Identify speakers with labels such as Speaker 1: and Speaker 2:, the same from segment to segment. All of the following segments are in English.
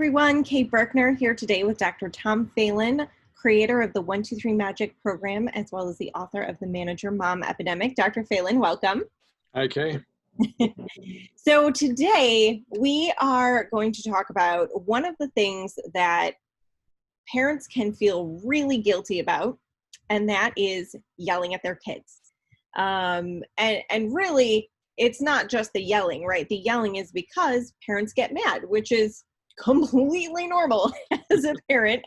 Speaker 1: everyone. Kate Berkner here today with Dr. Tom Phelan, creator of the 123 Magic program, as well as the author of The Manager Mom Epidemic. Dr. Phelan, welcome.
Speaker 2: Hi, Kay.
Speaker 1: So today we are going to talk about one of the things that parents can feel really guilty about, and that is yelling at their kids. And really, it's not just the yelling, right? The yelling is because parents get mad, which is completely normal as a parent.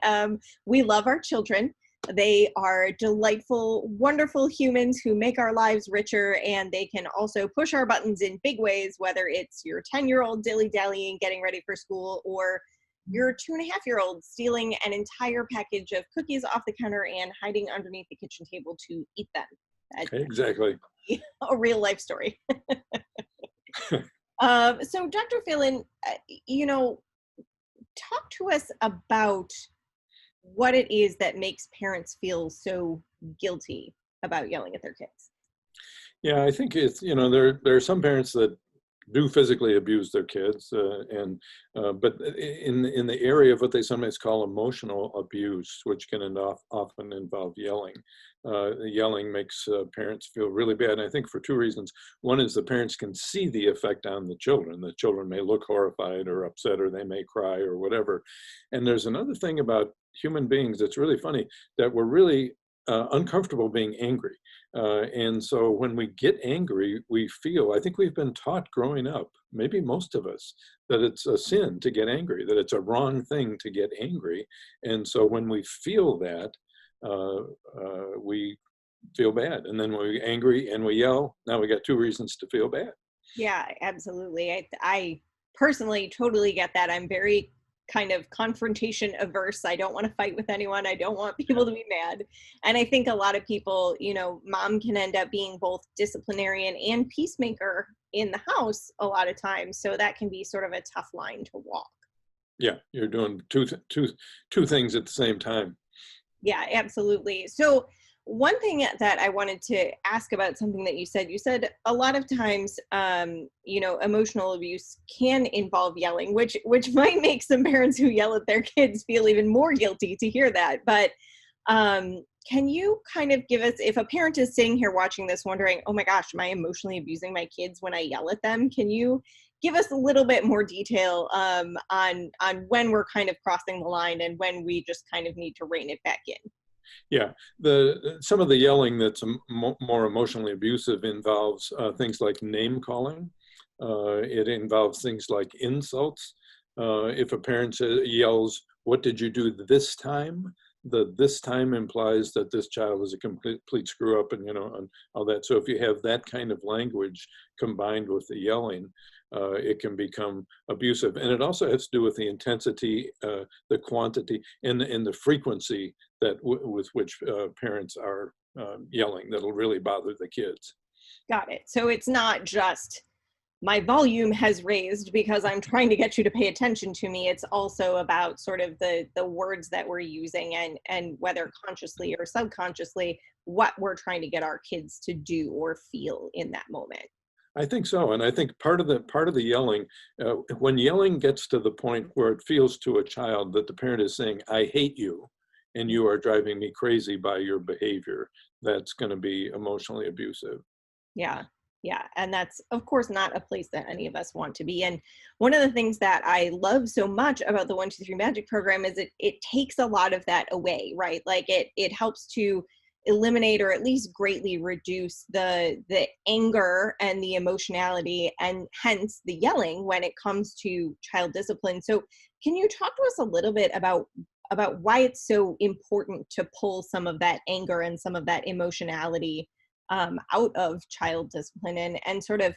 Speaker 1: We love our children. They are delightful, wonderful humans who make our lives richer, and they can also push our buttons in big ways, whether it's your 10-year-old dilly-dallying, getting ready for school, or your 2.5-year-old stealing an entire package of cookies off the counter and hiding underneath the kitchen table to eat them. That's
Speaker 2: Exactly.
Speaker 1: a real life story. So Dr. Phelan, talk to us about what it is that makes parents feel so guilty about yelling at their kids.
Speaker 2: Yeah, I think it's, there are some parents that do physically abuse their kids, but in the area of what they sometimes call emotional abuse, which can often involve yelling. Yelling makes parents feel really bad, and I think for two reasons. One is the parents can see the effect on the children. The children may look horrified or upset, or they may cry or whatever. And there's another thing about human beings that's really funny, that we're really uncomfortable being angry. And so when we get angry, we feel, I think we've been taught growing up, maybe most of us, that it's a sin to get angry, that it's a wrong thing to get angry. And so when we feel that, we feel bad. And then when we're angry and we yell, now we got two reasons to feel bad.
Speaker 1: Yeah, absolutely. I personally totally get that. I'm very kind of confrontation averse. I don't want to fight with anyone. I don't want people to be mad. And I think a lot of people, mom can end up being both disciplinarian and peacemaker in the house a lot of times. So that can be sort of a tough line to walk.
Speaker 2: Yeah, you're doing two things at the same time.
Speaker 1: Yeah, absolutely. So one thing that I wanted to ask about something that you said a lot of times, emotional abuse can involve yelling, which might make some parents who yell at their kids feel even more guilty to hear that. But can you kind of give us, if a parent is sitting here watching this wondering, oh my gosh, am I emotionally abusing my kids when I yell at them? Can you give us a little bit more detail on when we're kind of crossing the line and when we just kind of need to rein it back in?
Speaker 2: Yeah, some of the yelling that's more emotionally abusive involves things like name calling. It involves things like insults. If a parent yells, "What did you do this time?" The "this time" implies that this child is a complete screw up, and and all that. So if you have that kind of language combined with the yelling, it can become abusive. And it also has to do with the intensity, the quantity, and the frequency that with which parents are yelling that'll really bother the kids.
Speaker 1: Got it. So it's not just my volume has raised because I'm trying to get you to pay attention to me. It's also about sort of the words that we're using and whether consciously or subconsciously, what we're trying to get our kids to do or feel in that moment.
Speaker 2: I think so, and I think part of the yelling, when yelling gets to the point where it feels to a child that the parent is saying, "I hate you, and you are driving me crazy by your behavior," that's going to be emotionally abusive.
Speaker 1: Yeah. Yeah. And that's, of course, not a place that any of us want to be. And one of the things that I love so much about the 123 Magic program is it takes a lot of that away, right? Like it helps to eliminate or at least greatly reduce the anger and the emotionality and hence the yelling when it comes to child discipline. So can you talk to us a little bit about why it's so important to pull some of that anger and some of that emotionality out of child discipline, and sort of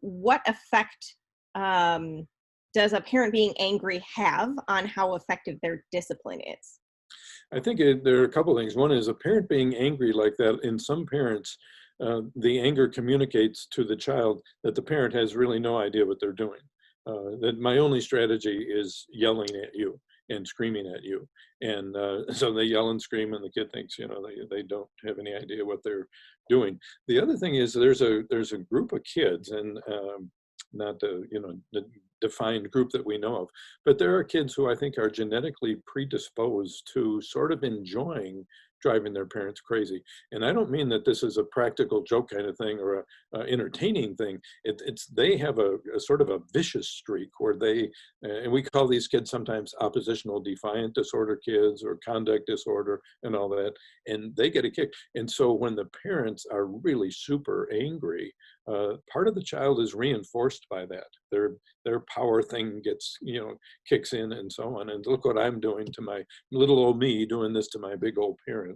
Speaker 1: what effect does a parent being angry have on how effective their discipline is?
Speaker 2: I think there are a couple of things. One is a parent being angry like that. In some parents, the anger communicates to the child that the parent has really no idea what they're doing. That my only strategy is yelling at you and screaming at you. And so they yell and scream, and the kid thinks, they don't have any idea what they're doing. The other thing is there's a group of kids, and not the, the defined group that we know of. But there are kids who I think are genetically predisposed to sort of enjoying driving their parents crazy. And I don't mean that this is a practical joke kind of thing or a entertaining thing. It's they have a sort of a vicious streak where they, and we call these kids sometimes oppositional defiant disorder kids or conduct disorder and all that, and they get a kick. And so when the parents are really super angry, part of the child is reinforced by that. Their power thing gets, kicks in and so on. And look what I'm doing to my little old me, doing this to my big old parent.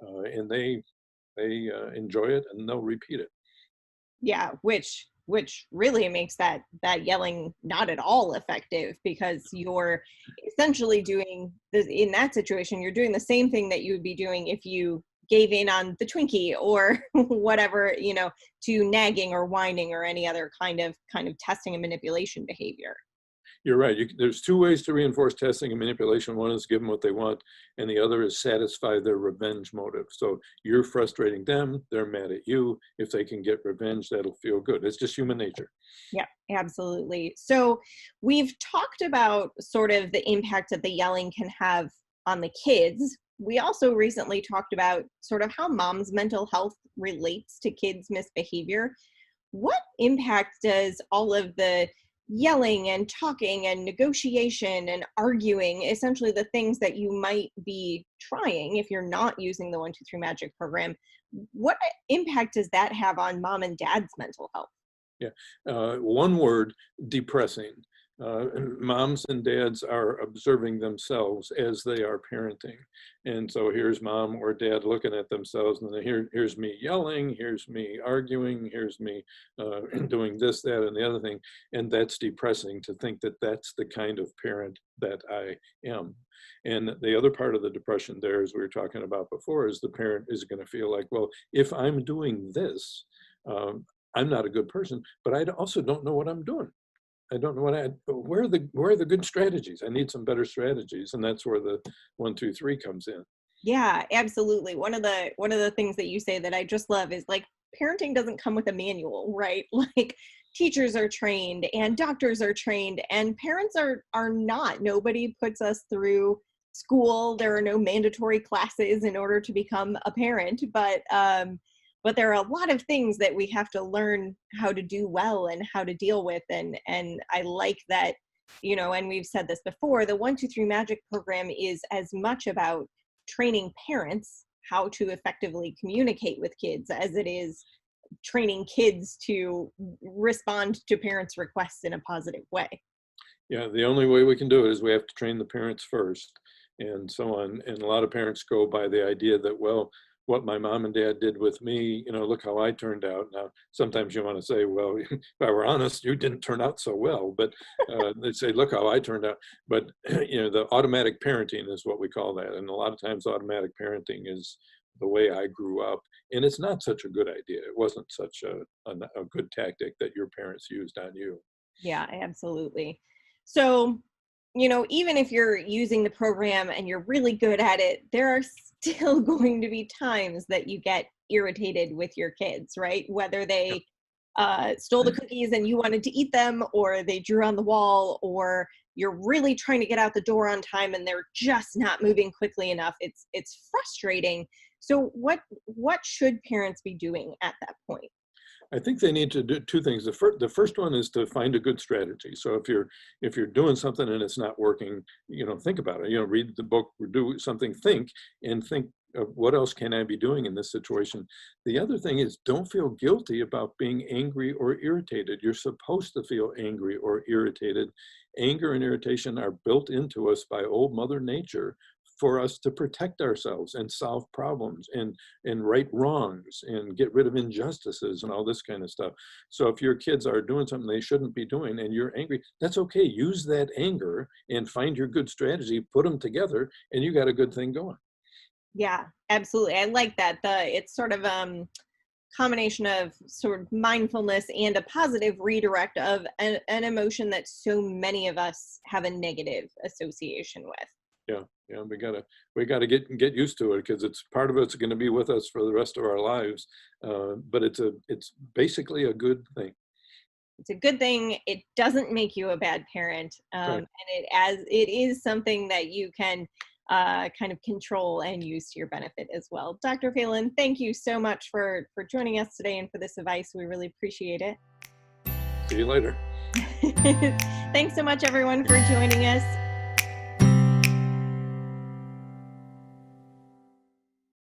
Speaker 2: And they enjoy it and they'll repeat it.
Speaker 1: Yeah, which really makes that yelling not at all effective, because you're essentially doing this in that situation. You're doing the same thing that you would be doing if you gave in on the Twinkie or whatever, to nagging or whining or any other kind of testing and manipulation behavior.
Speaker 2: You're right. There's two ways to reinforce testing and manipulation. One is give them what they want, and the other is satisfy their revenge motive. So you're frustrating them, they're mad at you. If they can get revenge, that'll feel good. It's just human nature.
Speaker 1: Yeah, absolutely. So we've talked about sort of the impact that the yelling can have on the kids. We also recently talked about sort of how mom's mental health relates to kids' misbehavior. What impact does all of the yelling and talking and negotiation and arguing, essentially the things that you might be trying if you're not using the 1-2-3 Magic program, what impact does that have on mom and dad's mental health?
Speaker 2: Yeah, one word, depressing. Moms and dads are observing themselves as they are parenting. And so here's mom or dad looking at themselves, and then here's me yelling, here's me arguing, here's me doing this, that, and the other thing. And that's depressing to think that that's the kind of parent that I am. And the other part of the depression there, as we were talking about before, is the parent is going to feel like, well, if I'm doing this, I'm not a good person, but I also don't know what I'm doing. I don't know where are the good strategies? I need some better strategies. And that's where the 1-2-3 comes in.
Speaker 1: Yeah, absolutely. One of the things that you say that I just love is, like, parenting doesn't come with a manual, right? Like, teachers are trained and doctors are trained and parents are not. Nobody puts us through school. There are no mandatory classes in order to become a parent, but there are a lot of things that we have to learn how to do well and how to deal with. And I like that, and we've said this before, the 1-2-3 Magic program is as much about training parents how to effectively communicate with kids as it is training kids to respond to parents' requests in a positive way.
Speaker 2: Yeah, the only way we can do it is we have to train the parents first and so on. And a lot of parents go by the idea that, well, what my mom and dad did with me, look how I turned out. Now, sometimes you want to say, well, if I were honest, you didn't turn out so well, but they say, look how I turned out. But, the automatic parenting is what we call that. And a lot of times automatic parenting is the way I grew up. And it's not such a good idea. It wasn't such a good tactic that your parents used on you.
Speaker 1: Yeah, absolutely. So, even if you're using the program and you're really good at it, there are still going to be times that you get irritated with your kids, right? Whether they stole the cookies and you wanted to eat them, or they drew on the wall, or you're really trying to get out the door on time and they're just not moving quickly enough. It's frustrating. So what should parents be doing at that point?
Speaker 2: I think they need to do two things. The first one is to find a good strategy. So if you're doing something and it's not working, think about it. Read the book, or do something, think of what else can I be doing in this situation. The other thing is, don't feel guilty about being angry or irritated. You're supposed to feel angry or irritated. Anger and irritation are built into us by old Mother Nature for us to protect ourselves and solve problems and right wrongs and get rid of injustices and all this kind of stuff. So if your kids are doing something they shouldn't be doing and you're angry, that's okay. Use that anger and find your good strategy, put them together, and you got a good thing going.
Speaker 1: Yeah, absolutely. I like that. It's sort of combination of sort of mindfulness and a positive redirect of an emotion that so many of us have a negative association with.
Speaker 2: Yeah, we gotta get used to it, because it's part of it's going to be with us for the rest of our lives. But it's basically a good thing.
Speaker 1: it's a good thing. It doesn't make you a bad parent,
Speaker 2: Right.
Speaker 1: and it is something that you can kind of control and use to your benefit as well. Dr. Phelan, thank you so much for joining us today and for this advice. We really appreciate it.
Speaker 2: See you later.
Speaker 1: Thanks so much, everyone, for joining us.